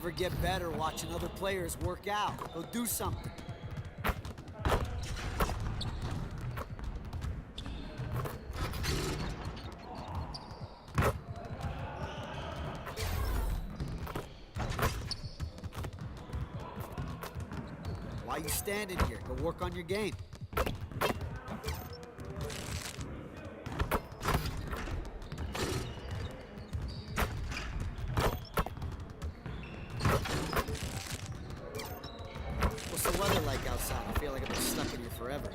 never get better watching other players work out. Go do something. Why are you standing here? Go work on your game. What's the weather like outside? I feel like I've been stuck in here forever.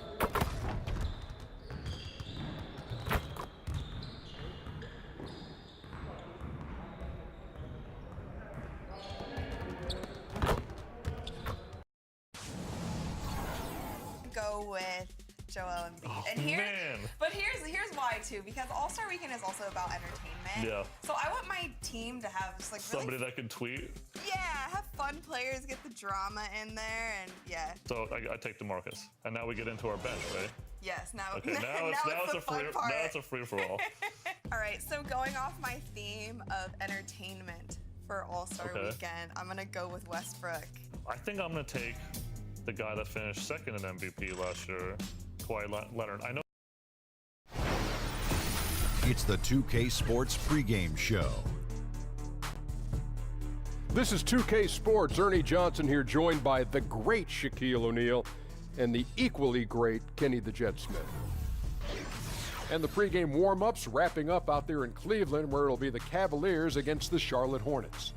Go with Joel Embiid. Oh, And here, man. but here's why too, because All-Star Weekend is also about entertainment. Yeah. So I want my team to have just like Somebody really, that can tweet. yeah, have fun players, get the drama in there, and yeah. So I take DeMarcus, and now we get into our bench, right? Yes. Now. Okay. Now it's the a fun free. part. Now it's a free for all. All right. So going off my theme of entertainment for All-Star Okay. Weekend, I'm gonna go with Westbrook. I think I'm gonna take the guy that finished second in MVP last year, Kawhi Leonard. I know. It's the 2K Sports pregame show. This is 2K Sports. Ernie Johnson here, joined by the great Shaquille O'Neal and the equally great Kenny the Jet Smith. And the pregame warm-ups wrapping up out there in Cleveland, where it'll be the Cavaliers against the Charlotte Hornets.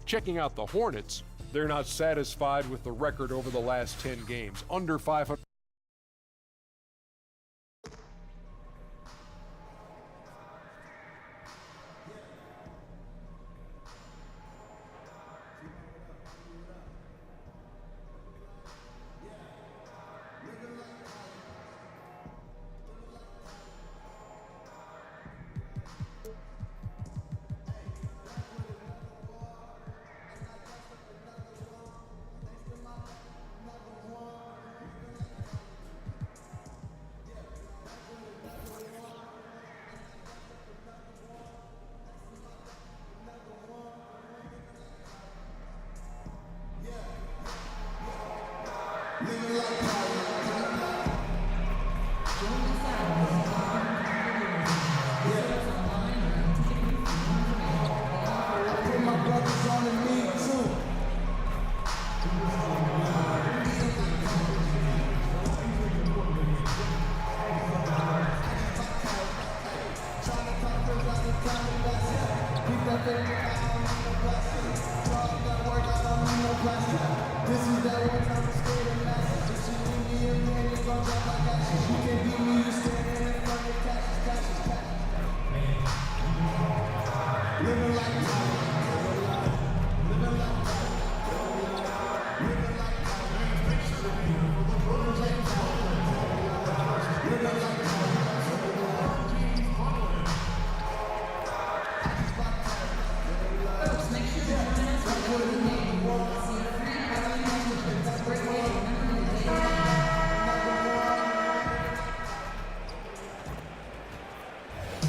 Checking out the Hornets, they're not satisfied with the record over the last 10 games, under 500.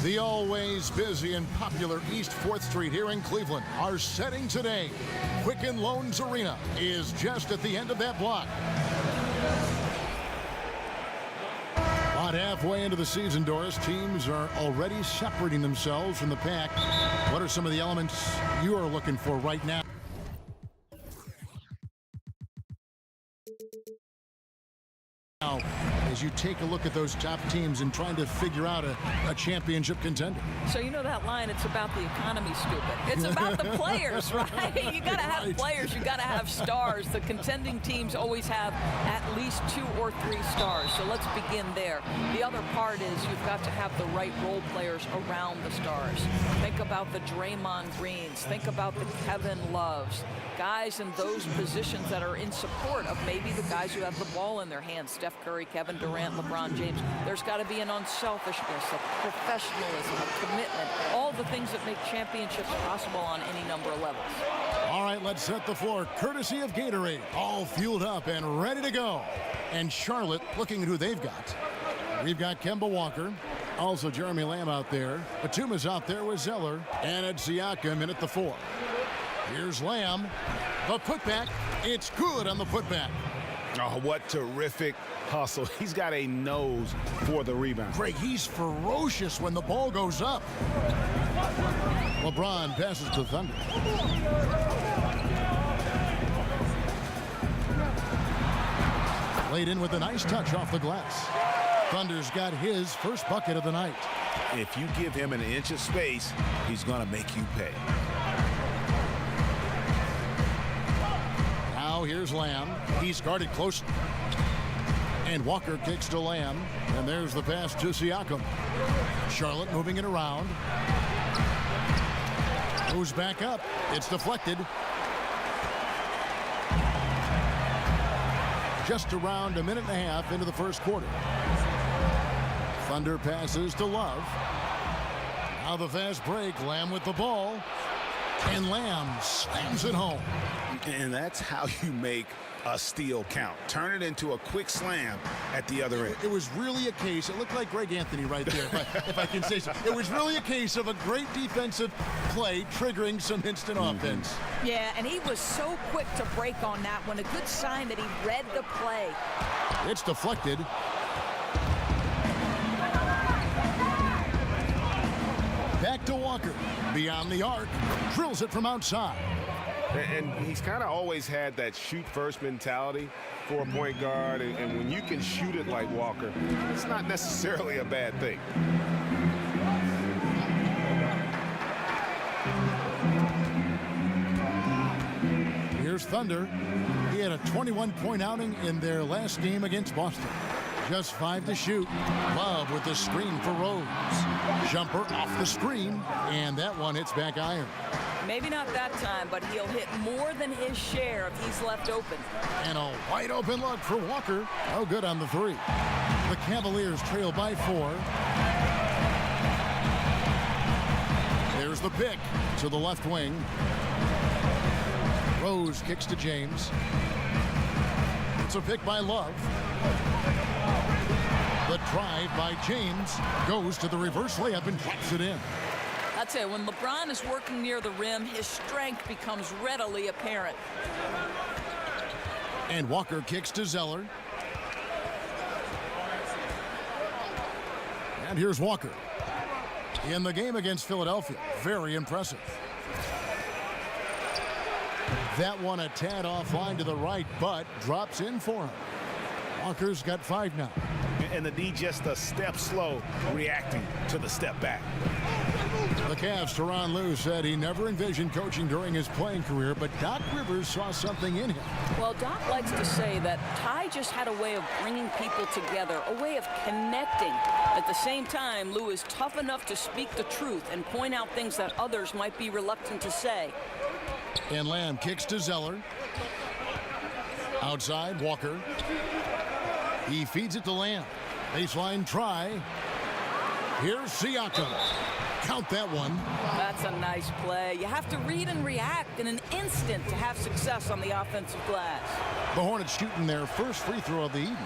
The always busy and popular East 4th Street here in Cleveland are setting today. Quicken Loans Arena is just at the end of that block. About halfway into the season, Doris, teams are already separating themselves from the pack. What are some of the elements you are looking for right now? As you take a look at those top teams and trying to figure out a championship contender. So you know that line, it's about the economy, stupid. It's about the players, right? You got to have players, you got to have stars. The contending teams always have at least 2 or 3 stars. So let's begin there. The other part is you've got to have the right role players around the stars. Think about the Draymond Greens. Think about the Kevin Loves. Guys in those positions that are in support of maybe the guys who have the ball in their hands. Steph Curry, Kevin Durant, LeBron James. There's got to be an unselfishness, a professionalism, a commitment, all the things that make championships possible on any number of levels. All right, let's set the floor courtesy of Gatorade. All fueled up and ready to go. And Charlotte looking at who they've got. We've got Kemba Walker. Also Jeremy Lamb out there. Batuma's out there with Zeller. And it's Siakam in at the 4. Here's Lamb. The putback. It's good on the putback. Oh, what terrific hustle. He's got a nose for the rebound. Greg, he's ferocious when the ball goes up. LeBron passes to Thunder. Laid in with a nice touch off the glass. Thunder's got his first bucket of the night. If you give him an inch of space, he's going to make you pay. Now here's Lamb. He's guarded close. And Walker kicks to Lamb. And there's the pass to Siakam. Charlotte moving it around. Moves back up. It's deflected. Just around a minute and a half into the first quarter. Thunder passes to Love. Now the fast break. Lamb with the ball. And Lamb slams it home. And that's how you make a steal count. Turn it into a quick slam at the other end. It was really a case, it looked like Greg Anthony right there, if I can say so. It was really a case of a great defensive play triggering some instant offense. Yeah, and he was so quick to break on that one. A good sign that he read the play. It's deflected. Back to Walker. Beyond the arc. Drills it from outside. And he's kind of always had that shoot-first mentality for a point guard. And when you can shoot it like Walker, it's not necessarily a bad thing. Here's Thunder. He had a 21-point outing in their last game against Boston. Just 5 to shoot. Love with the screen for Rose. Jumper off the screen, and that one hits back iron. Maybe not that time, but he'll hit more than his share if he's left open. And a wide open look for Walker. Oh, good on the three. The Cavaliers trail by 4. There's the pick to the left wing. Rose kicks to James. It's a pick by Love. The drive by James goes to the reverse layup and drops it in. I'd say when LeBron is working near the rim, his strength becomes readily apparent. And Walker kicks to Zeller. And here's Walker. In the game against Philadelphia, very impressive. That one a tad offline to the right, but drops in for him. Walker's got 5 now. And the D just a step slow, reacting to the step back. The Cavs' Tyronn Lue said he never envisioned coaching during his playing career, but Doc Rivers saw something in him. Well, Doc likes to say that Ty just had a way of bringing people together, a way of connecting. At the same time, Lue is tough enough to speak the truth and point out things that others might be reluctant to say. And Lamb kicks to Zeller. Outside, Walker. He feeds it to Lamb. Baseline try. Here's Siakam. Count that one. That's a nice play. You have to read and react in an instant to have success on the offensive glass. The Hornets shooting their first free throw of the evening.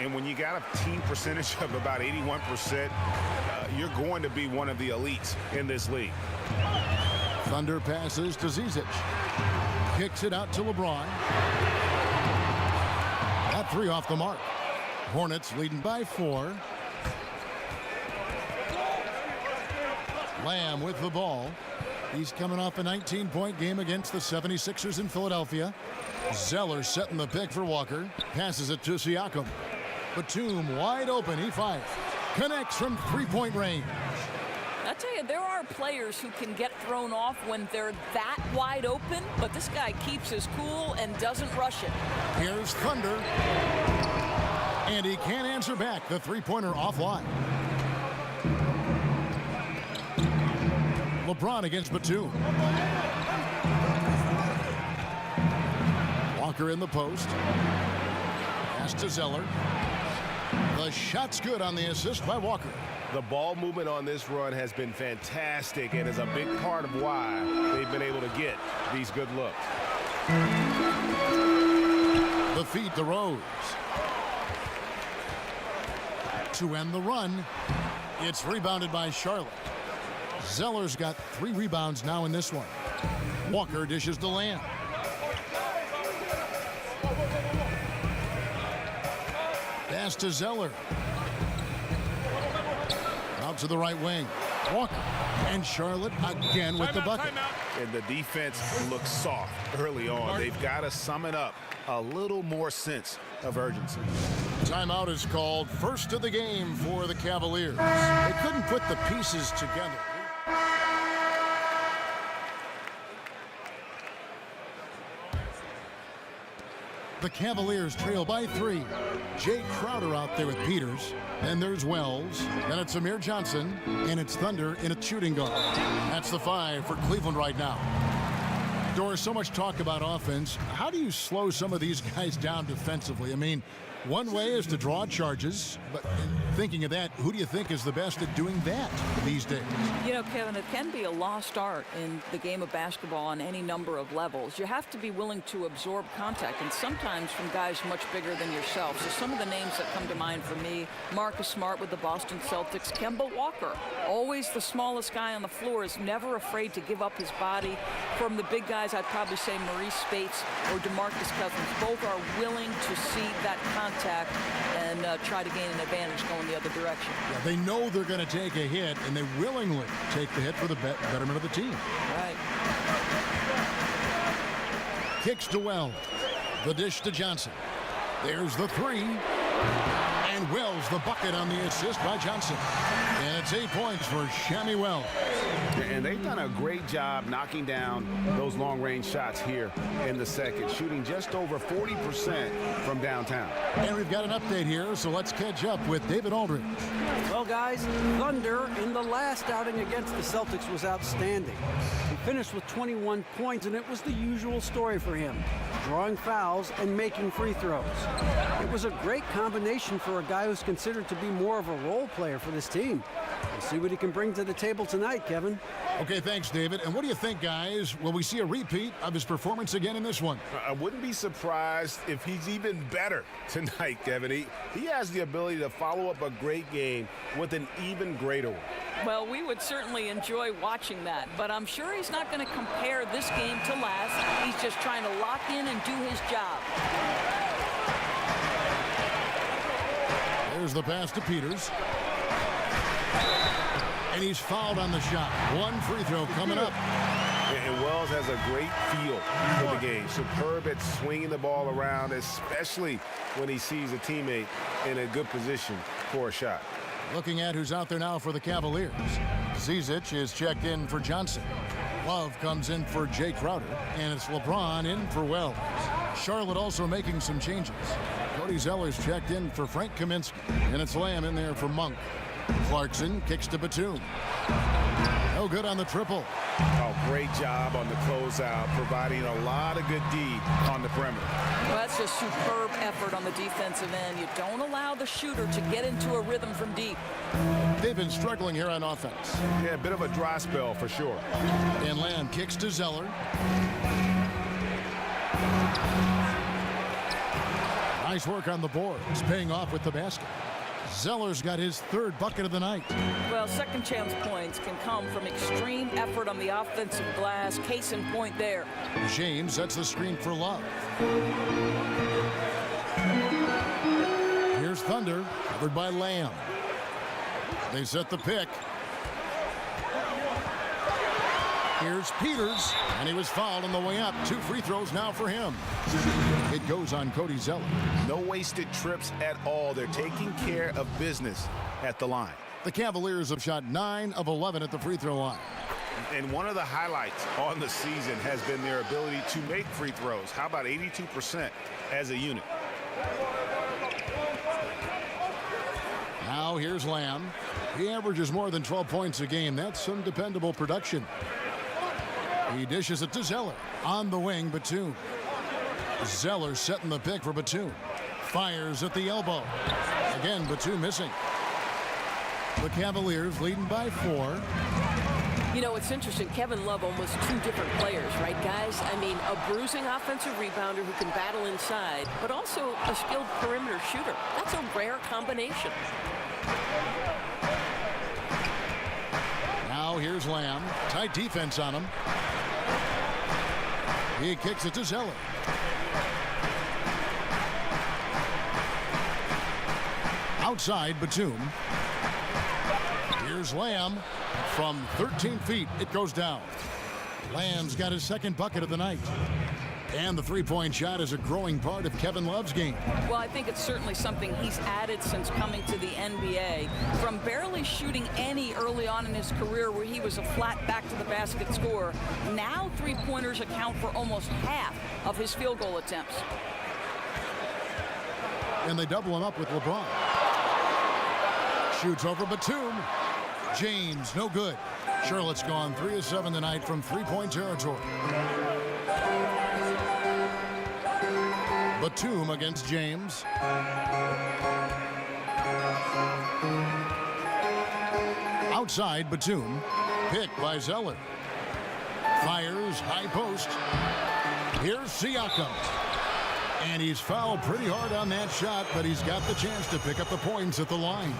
And when you got a team percentage of about 81%, you're going to be one of the elites in this league. Thunder passes to Zizic. Kicks it out to LeBron. That 3 off the mark. Hornets leading by 4. Lamb with the ball. He's coming off a 19-point game against the 76ers in Philadelphia. Zeller setting the pick for Walker. Passes it to Siakam. Batum wide open. He fires. Connects from 3-point range. I tell you, there are players who can get thrown off when they're that wide open, but this guy keeps his cool and doesn't rush it. Here's Thunder. And he can't answer back. The 3-pointer offline. LeBron against Batum. Walker in the post. Pass to Zeller. The shot's good on the assist by Walker. The ball movement on this run has been fantastic and is a big part of why they've been able to get these good looks. The feed to Rose. To end the run, it's rebounded by Charlotte. Zeller's got 3 rebounds now in this one. Walker dishes to Lamb. Pass to Zeller. Out to the right wing. Walker. And Charlotte again with the bucket. And the defense looks soft early on. They've got to sum it up. A little more sense of urgency. Timeout is called. First of the game for the Cavaliers. They couldn't put the pieces together. The Cavaliers trail by 3. Jay Crowder out there with Peters. And there's Wells. And it's Amir Johnson. And it's Thunder in a shooting guard. That's the 5 for Cleveland right now. Doris, so much talk about offense. How do you slow some of these guys down defensively? I mean, one way is to draw charges, but thinking of that, who do you think is the best at doing that these days? You know, Kevin, it can be a lost art in the game of basketball on any number of levels. You have to be willing to absorb contact, and sometimes from guys much bigger than yourself. So some of the names that come to mind for me, Marcus Smart with the Boston Celtics, Kemba Walker, always the smallest guy on the floor, is never afraid to give up his body. From the big guys, I'd probably say Maurice Spates or DeMarcus Cousins. Both are willing to see that contact and try to gain an advantage going the other direction. Yeah, they know they're going to take a hit, and they willingly take the hit for the betterment of the team. Right. Kicks to Wells. The dish to Johnson. There's the 3. And Wells the bucket on the assist by Johnson. And it's 8 points for Shammy Wells. And they've done a great job knocking down those long-range shots here in the second, shooting just over 40% from downtown. And we've got an update here, so let's catch up with David Aldridge. Well, guys, Thunder in the last outing against the Celtics was outstanding. He finished with 21 points, and it was the usual story for him, drawing fouls and making free throws. It was a great combination for a guy who's considered to be more of a role player for this team. We'll see what he can bring to the table tonight, Kevin. Okay, thanks, David. And what do you think, guys? Will we see a repeat of his performance again in this one? I wouldn't be surprised if he's even better tonight, Kevin. He has the ability to follow up a great game with an even greater one. Well, we would certainly enjoy watching that, but I'm sure he's not going to compare this game to last. He's just trying to lock in and do his job. There's the pass to Peters. And he's fouled on the shot. One free throw coming up. And Wells has a great feel for the game. Superb at swinging the ball around, especially when he sees a teammate in a good position for a shot. Looking at who's out there now for the Cavaliers. Zizic is checked in for Johnson. Love comes in for Jay Crowder. And it's LeBron in for Wells. Charlotte also making some changes. Cody Zeller's checked in for Frank Kaminsky. And it's Lamb in there for Monk. Clarkson kicks to Batum. No good on the triple. Oh, great job on the closeout, providing a lot of good D on the perimeter. Well, that's a superb effort on the defensive end. You don't allow the shooter to get into a rhythm from deep. They've been struggling here on offense. Yeah, a bit of a dry spell for sure. And Lamb kicks to Zeller. Nice work on the boards, paying off with the basket. Zeller's got his 3rd bucket of the night. Well, second chance points can come from extreme effort on the offensive glass. Case in point there. James sets the screen for Love. Here's Thunder, covered by Lamb. They set the pick. Here's Peters, and he was fouled on the way up. 2 free throws now for him. It goes on Cody Zeller. No wasted trips at all. They're taking care of business at the line. The Cavaliers have shot 9 of 11 at the free throw line. And one of the highlights on the season has been their ability to make free throws. How about 82% as a unit? Now here's Lamb. He averages more than 12 points a game. That's some dependable production. He dishes it to Zeller. On the wing, Batum. Zeller setting the pick for Batum. Fires at the elbow. Again, Batum missing. The Cavaliers leading by 4. You know, it's interesting. Kevin Love almost 2 different players, right, guys? I mean, a bruising offensive rebounder who can battle inside, but also a skilled perimeter shooter. That's a rare combination. Now Here's Lamb. Tight defense on him. He kicks it to Zeller. Outside, Batum. Here's Lamb. From 13 feet, it goes down. Lamb's got his second bucket of the night. And the three-point shot is a growing part of Kevin Love's game. Well, I think it's certainly something he's added since coming to the NBA. From barely shooting any early on in his career where he was a flat back-to-the-basket scorer, now three-pointers account for almost half of his field goal attempts. And they double him up with LeBron. Shoots over Batum. James, no good. Charlotte's gone 3 of 7 tonight from three-point territory. Batum against James. Outside, Batum. Picked by Zeller. Fires, high post. Here's Siakam. And he's fouled pretty hard on that shot, but he's got the chance to pick up the points at the line.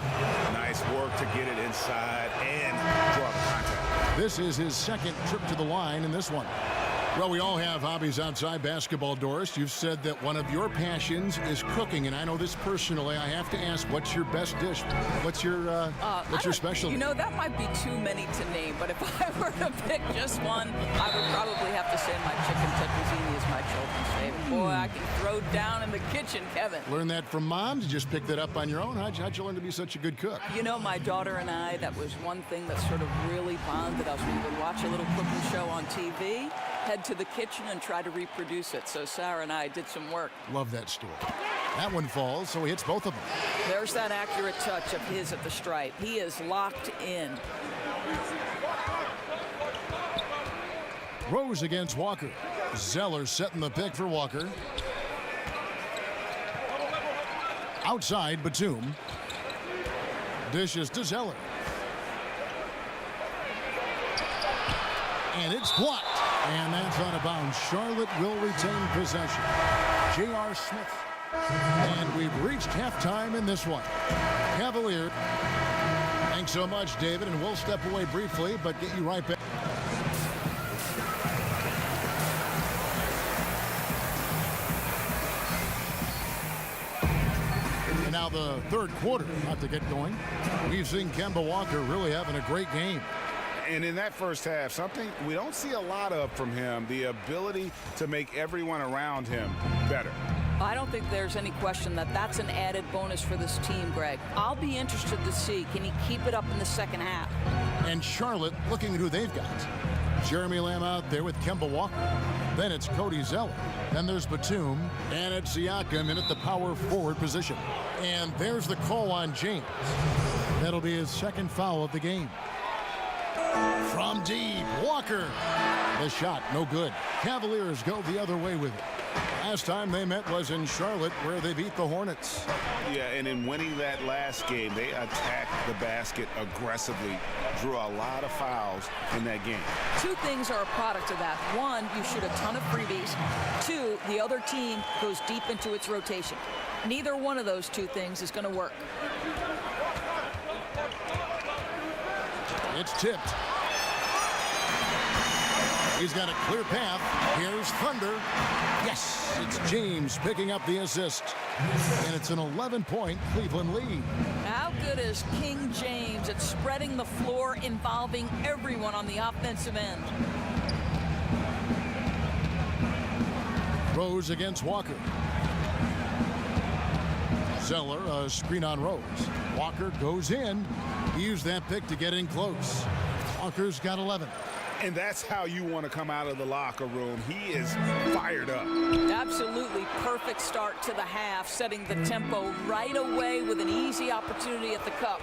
Nice work to get it inside and draw the contact. This is his second trip to the line in this one. Well, we all have hobbies outside basketball, Doris. You've said that one of your passions is cooking, and I know this personally. I have to ask, what's your best dish? What's your specialty? You know, that might be too many to name, but if I were to pick just one, I would probably have to say my chicken fettuccine is my children's favorite. Boy, I can throw down in the kitchen, Kevin. Learn that from Mom? Did you just pick that up on your own? How'd you learn to be such a good cook? You know, my daughter and I, that was one thing that sort of really bonded us. We would watch a little cooking show on TV, head to the kitchen and try to reproduce it. So Sarah and I did some work. Love that story. That one falls, so he hits both of them. There's that accurate touch of his at the stripe. He is locked in. Rose against Walker. Zeller setting the pick for Walker. Outside, Batum. Dishes to Zeller. And it's blocked. And that's out of bounds. Charlotte will retain possession. J.R. Smith. And we've reached halftime in this one. Cavalier. Thanks so much, David. And we'll step away briefly, but get you right back. And now the third quarter about to get going. We've seen Kemba Walker really having a great game. And in that first half, something we don't see a lot of from him, the ability to make everyone around him better. I don't think there's any question that that's an added bonus for this team, Greg. I'll be interested to see, can he keep it up in the second half? And Charlotte looking at who they've got. Jeremy Lamb out there with Kemba Walker. Then it's Cody Zeller. Then there's Batum. And it's Siakam in at the power forward position. And there's the call on James. That'll be his second foul of the game. From deep, Walker. The shot, no good. Cavaliers go the other way with it. Last time they met was in Charlotte, where they beat the Hornets. Yeah, and in winning that last game, they attacked the basket aggressively, drew a lot of fouls in that game. Two things are a product of that. One, you shoot a ton of freebies. Two, the other team goes deep into its rotation. Neither one of those two things is going to work. It's tipped. He's got a clear path. Here's Thunder. Yes, it's James picking up the assist. And it's an 11-point Cleveland lead. How good is King James at spreading the floor, involving everyone on the offensive end? Rose against Walker. Zeller, a screen on Rose. Walker goes in. He used that pick to get in close. Walker's got 11. And that's how you want to come out of the locker room. He is fired up. Absolutely perfect start to the half, setting the tempo right away with an easy opportunity at the cup.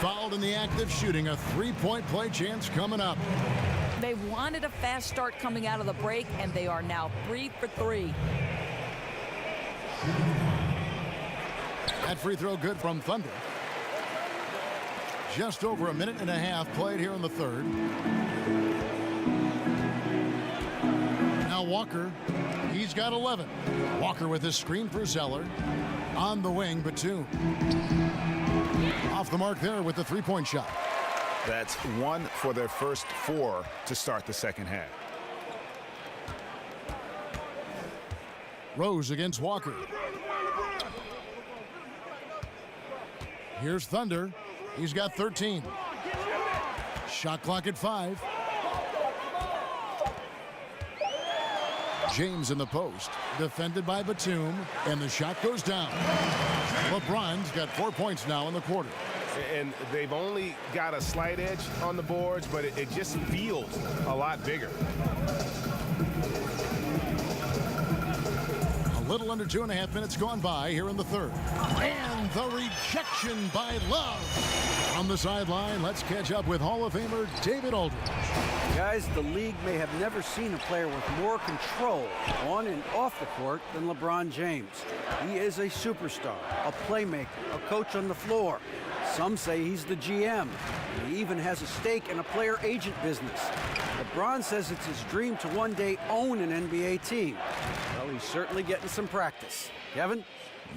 Fouled in the act of shooting. A three-point play chance coming up. They wanted a fast start coming out of the break, and they are now 3 for 3. That free throw good from Thunder. Just over a minute and a half played here in the third. Now Walker, he's got 11. Walker with his screen for Zeller. On the wing, Batum. Off the mark there with the three-point shot. That's 1 for their first 4 to start the second half. Rose against Walker. Here's Thunder. He's got 13. Shot clock at 5. James in the post, defended by Batum, and the shot goes down. LeBron's got 4 points now in the quarter. And they've only got a slight edge on the boards, but it just feels a lot bigger. A little under 2.5 minutes gone by here in the third. And the rejection by Love. On the sideline, let's catch up with Hall of Famer David Aldridge. Guys, the league may have never seen a player with more control on and off the court than LeBron James. He is a superstar, a playmaker, a coach on the floor. Some say he's the GM. He even has a stake in a player agent business. LeBron says it's his dream to one day own an NBA team. Well, he's certainly getting some practice. Kevin?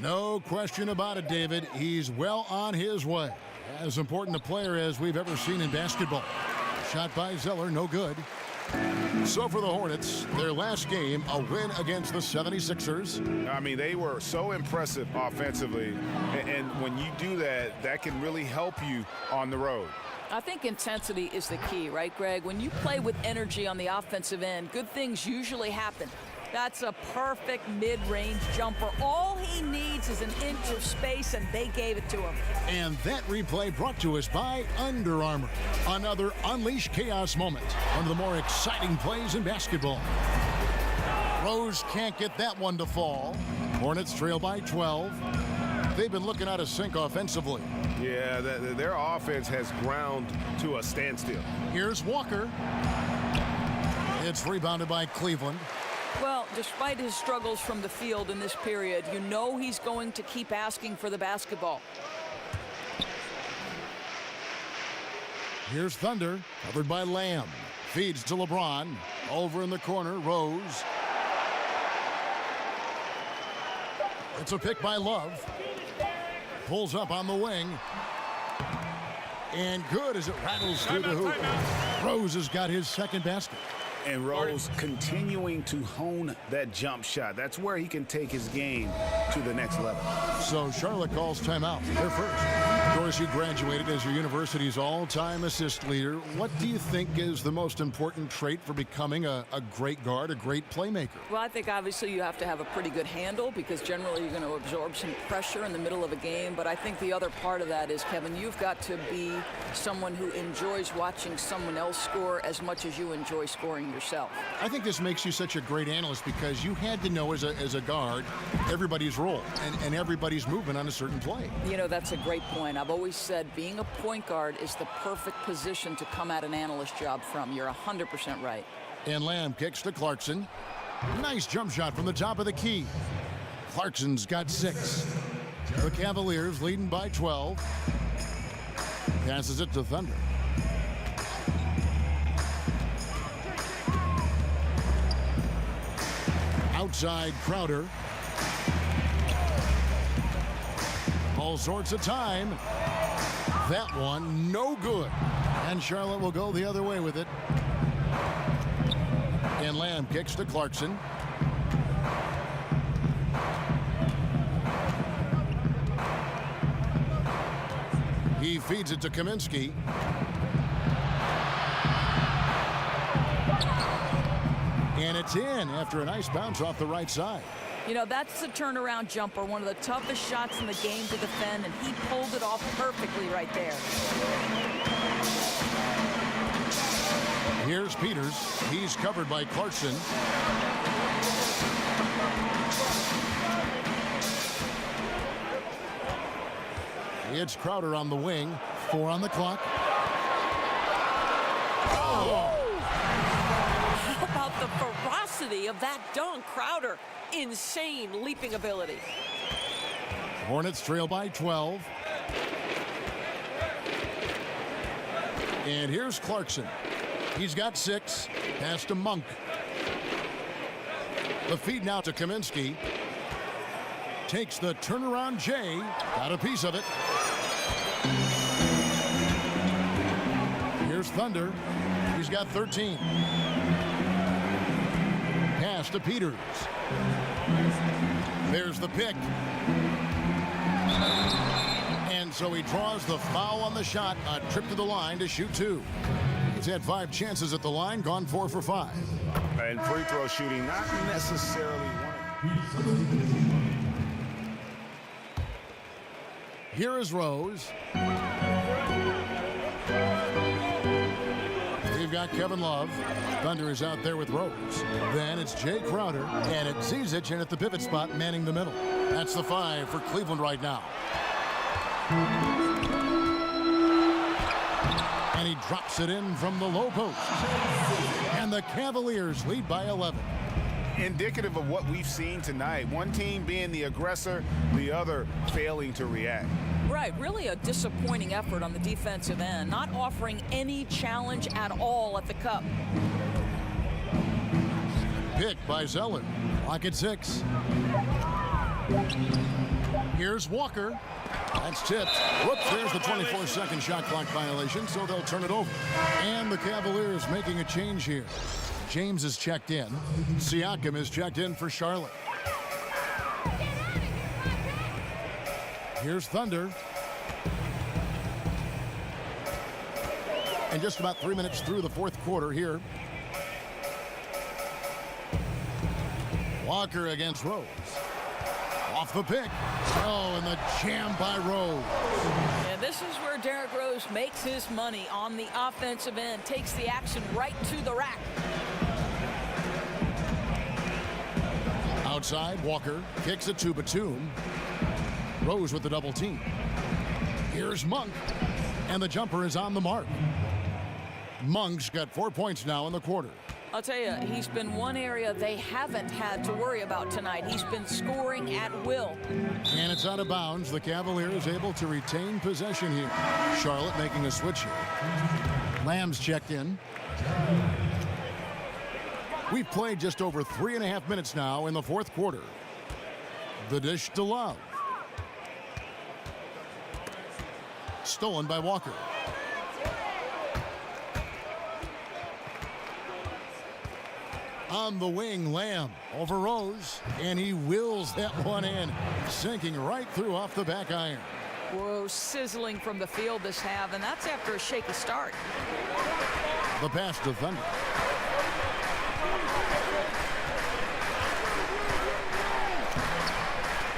No question about it, David. He's well on his way. As important a player as we've ever seen in basketball. Shot by Zeller, no good. So for the Hornets, their last game, a win against the 76ers. I mean, they were so impressive offensively. And when you do that, that can really help you on the road. I think intensity is the key, right, Greg? When you play with energy on the offensive end, good things usually happen. That's a perfect mid-range jumper. All he needs is an inch of space, and they gave it to him. And that replay brought to us by Under Armour. Another Unleash Chaos moment. One of the more exciting plays in basketball. Rose can't get that one to fall. Hornets trail by 12. They've been looking out of sync offensively. Yeah, their offense has ground to a standstill. Here's Walker. It's rebounded by Cleveland. Well, despite his struggles from the field in this period, you know he's going to keep asking for the basketball. Here's Thunder, covered by Lamb. Feeds to LeBron. Over in the corner, Rose. It's a pick by Love. Pulls up on the wing. And good as it rattles through the hoop. Rose has got his second basket. And Rose continuing to hone that jump shot. That's where he can take his game to the next level. So Charlotte calls timeout. They're first. Of course, you graduated as your university's all-time assist leader. What do you think is the most important trait for becoming a great guard, a great playmaker? Well, I think obviously you have to have a pretty good handle because generally you're going to absorb some pressure in the middle of a game. But I think the other part of that is, Kevin, you've got to be someone who enjoys watching someone else score as much as you enjoy scoring yourself. I think this makes you such a great analyst because you had to know as a guard everybody's role and everybody's movement on a certain play. You know, that's a great point. I've always said being a point guard is the perfect position to come at an analyst job from. You're 100% right. And Lamb kicks to Clarkson. Nice jump shot from the top of the key. Clarkson's got 6. The Cavaliers leading by 12. Passes it to Thunder. Outside Crowder. All sorts of time. That one, no good. And Charlotte will go the other way with it. And Lamb kicks to Clarkson. He feeds it to Kaminsky. And it's in after a nice bounce off the right side. You know, that's the turnaround jumper, one of the toughest shots in the game to defend, and he pulled it off perfectly right there. Here's Peters. He's covered by Clarkson. It's Crowder on the wing. 4 on the clock. How about the ferocity of that dunk? Crowder, insane leaping ability. Hornets trail by 12. And here's Clarkson. He's got 6. Pass to Monk. The feed now to Kaminsky. Takes the turnaround J. Got a piece of it. Here's Thunder. He's got 13. Pass to Peters. There's the pick. And so he draws the foul on the shot. A trip to the line to shoot 2. He's had 5 chances at the line, gone 4 for 5. And free throw shooting, not necessarily one. Here is Rose. We've got Kevin Love. Thunder is out there with Rose. Then it's Jay Crowder. And it's Zizic in at the pivot spot, manning the middle. That's the 5 for Cleveland right now. And he drops it in from the low post. And the Cavaliers lead by 11. Indicative of what we've seen tonight. One team being the aggressor, the other failing to react. Right, really a disappointing effort on the defensive end, not offering any challenge at all at the cup. Pick by Zeller. Lock at 6. Here's Walker. That's tipped. Whoops, there's the 24-second shot clock violation, so they'll turn it over. And the Cavaliers making a change here. James is checked in. Siakam is checked in for Charlotte. Here's Thunder. And just about 3 minutes through the fourth quarter here. Walker against Rose. Off the pick. Oh, and the jam by Rose. And this is where Derrick Rose makes his money on the offensive end. Takes the action right to the rack. Outside, Walker kicks it to Batum. Rose with the double team. Here's Monk. And the jumper is on the mark. Monk's got 4 points now in the quarter. I'll tell you, he's been one area they haven't had to worry about tonight. He's been scoring at will. And it's out of bounds. The Cavaliers able to retain possession here. Charlotte making a switch here. Lamb's checked in. We've played just over 3.5 minutes now in the fourth quarter. The dish to Love. Stolen by Walker. On the wing, Lamb over Rose, and he wills that one in, sinking right through off the back iron. Whoa, sizzling from the field this half, and that's after a shaky start. The pass to Thunder.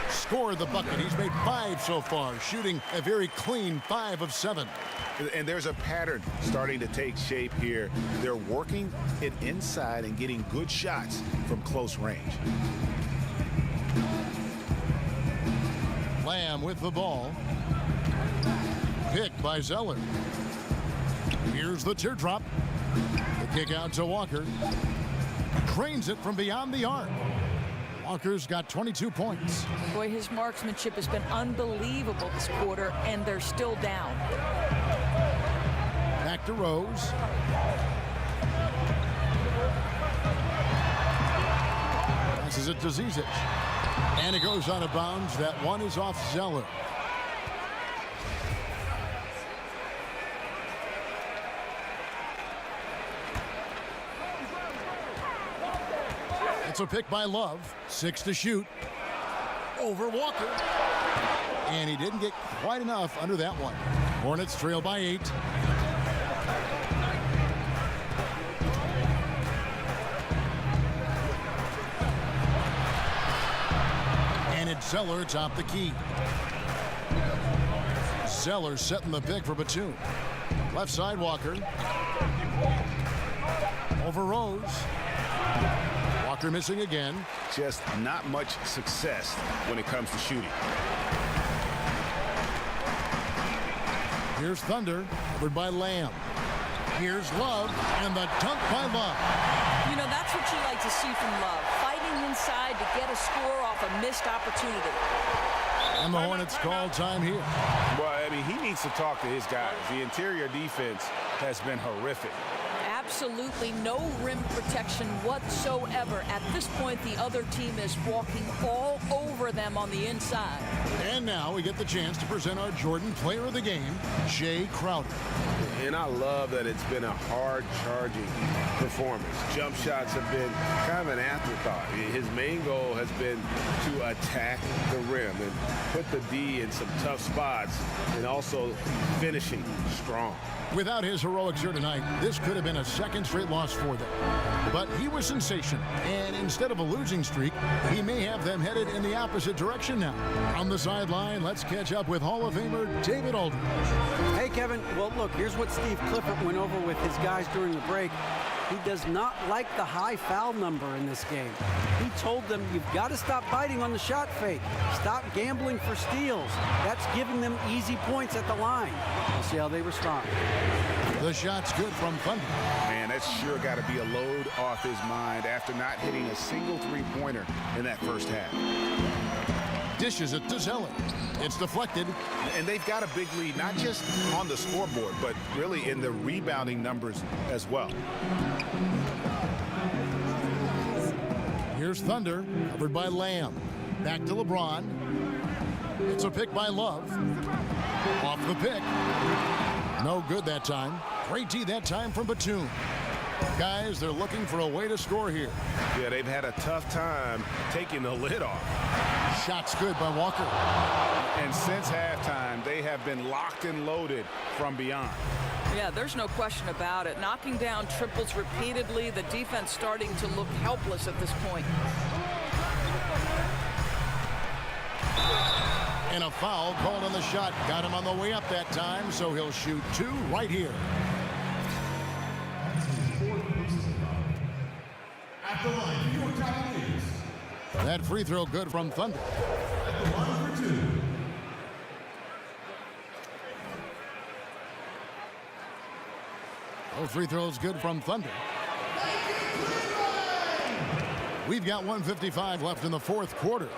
Scored the bucket. He's made 5 so far, shooting a very clean 5 of 7. And there's a pattern starting to take shape here. They're working it inside and getting good shots from close range. Lamb with the ball. Picked by Zeller. Here's the teardrop. The kick out to Walker. Drains it from beyond the arc. Walker's got 22 points. Boy, his marksmanship has been unbelievable this quarter, and they're still down. Back to Rose. Passes it to Zizic. And it goes out of bounds. That one is off Zeller. It's a pick by Love. 6 to shoot. Over Walker. And he didn't get quite enough under that one. Hornets trail by 8. And it's Zeller top the key. Zeller setting the pick for Batum. Left side, Walker. Over Rose. Walker missing again. Just not much success when it comes to shooting. Here's Thunder, covered by Lamb. Here's Love, and the dunk by Love. You know, that's what you like to see from Love. Fighting inside to get a score off a missed opportunity. And the Hornets call time here. Well, I mean, he needs to talk to his guys. The interior defense has been horrific. absolutely no rim protection whatsoever. At this point, the other team is walking all over them on the inside. And now we get the chance to present our Jordan Player of the Game, Jay Crowder. And I love that it's been a hard-charging performance. Jump shots have been kind of an afterthought. His main goal has been to attack the rim and put the D in some tough spots and also finishing strong. Without his heroics here tonight, this could have been a second straight loss for them. But he was sensational, and instead of a losing streak, he may have them headed in the opposite direction now. On the sideline, let's catch up with Hall of Famer David Aldridge. Hey, Kevin. Well, look, here's what Steve Clifford went over with his guys during the break. He does not like the high foul number in this game. He told them, you've got to stop biting on the shot fake. Stop gambling for steals. That's giving them easy points at the line. We'll see how they respond. The shot's good from Thunder. Man, that's sure got to be a load off his mind after not hitting a single three-pointer in that first half. Dishes it to Zeller. It's deflected. And they've got a big lead, not just on the scoreboard, but really in the rebounding numbers as well. Here's Thunder, covered by Lamb. Back to LeBron. It's a pick by Love. Off the pick. No good that time. Great D that time from Batum. Guys, they're looking for a way to score here. Yeah, they've had a tough time taking the lid off. Shot's good by Walker. And since halftime, they have been locked and loaded from beyond. Yeah, there's no question about it. Knocking down triples repeatedly, the defense starting to look helpless at this point. And a foul called on the shot. Got him on the way up that time, so he'll shoot two right here. At the line, your time is. That free throw good from Thunder. At the line for two. Those free throws good from Thunder. We've got 1:55 left in the fourth quarter.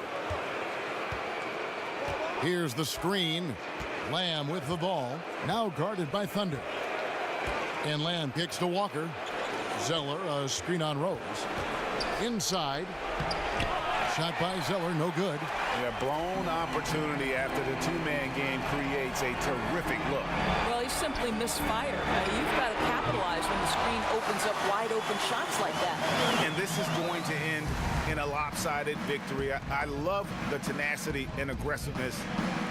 Here's the screen. Lamb with the ball. Now guarded by Thunder. And Lamb kicks to Walker. Zeller, a screen on Rose. Inside. Shot by Zeller, no good. A blown opportunity after the two-man game creates a terrific look. Well, he simply misfired. You've got to capitalize when the screen opens up wide open shots like that. And this is going to end in a lopsided victory. I love the tenacity and aggressiveness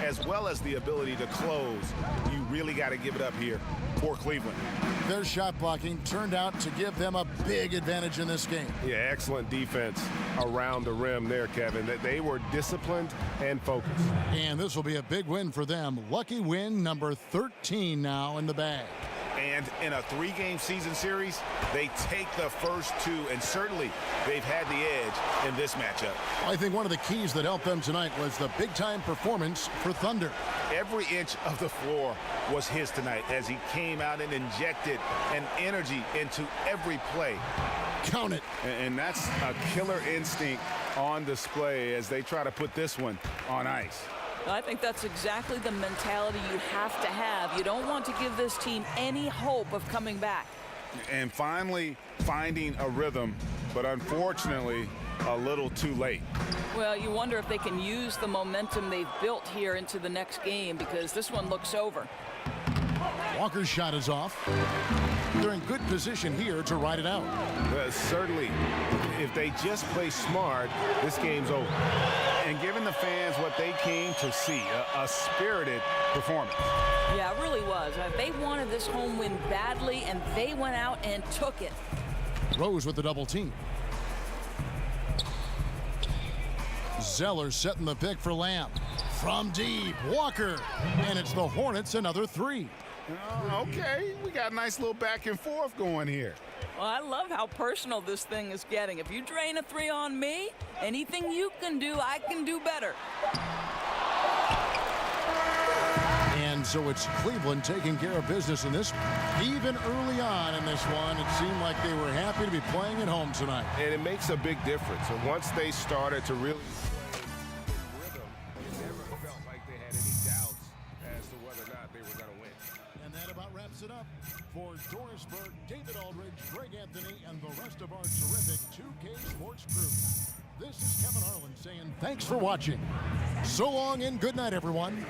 as well as the ability to close. You really got to give it up here for Cleveland. Their shot blocking turned out to give them a big advantage in this game. Yeah, excellent defense around the rim there, Kevin. They were disciplined and focused. And this will be a big win for them. Lucky win number 13 now in the bag. And in a three-game season series, they take the first two, and certainly they've had the edge in this matchup. I think one of the keys that helped them tonight was the big-time performance for Thunder. Every inch of the floor was his tonight as he came out and injected an energy into every play. Count it. And that's a killer instinct on display as they try to put this one on ice. I think that's exactly the mentality you have to have. You don't want to give this team any hope of coming back. And finally finding a rhythm, but unfortunately a little too late. Well, you wonder if they can use the momentum they've built here into the next game, because this one looks over. Walker's shot is off. They're in good position here to ride it out. Certainly, if they just play smart, this game's over. And giving the fans what they came to see, a spirited performance. Yeah, it really was. They wanted this home win badly, and they went out and took it. Rose with the double team. Zeller setting the pick for Lamb. From deep, Walker. And it's the Hornets another three. Oh, okay, we got a nice little back and forth going here. Well, I love how personal this thing is getting. If you drain a three on me, anything you can do, I can do better. And so it's Cleveland taking care of business in this. Even early on in this one, it seemed like they were happy to be playing at home tonight. And it makes a big difference. And once they started to really play in rhythm, it never felt like they had any doubts as to whether or not they were going to win. And that about wraps it up for Doris. Harrisburg, David Aldridge, Greg Anthony, and the rest of our terrific 2K Sports crew. This is Kevin Harlan saying thanks for watching. So long and good night, everyone.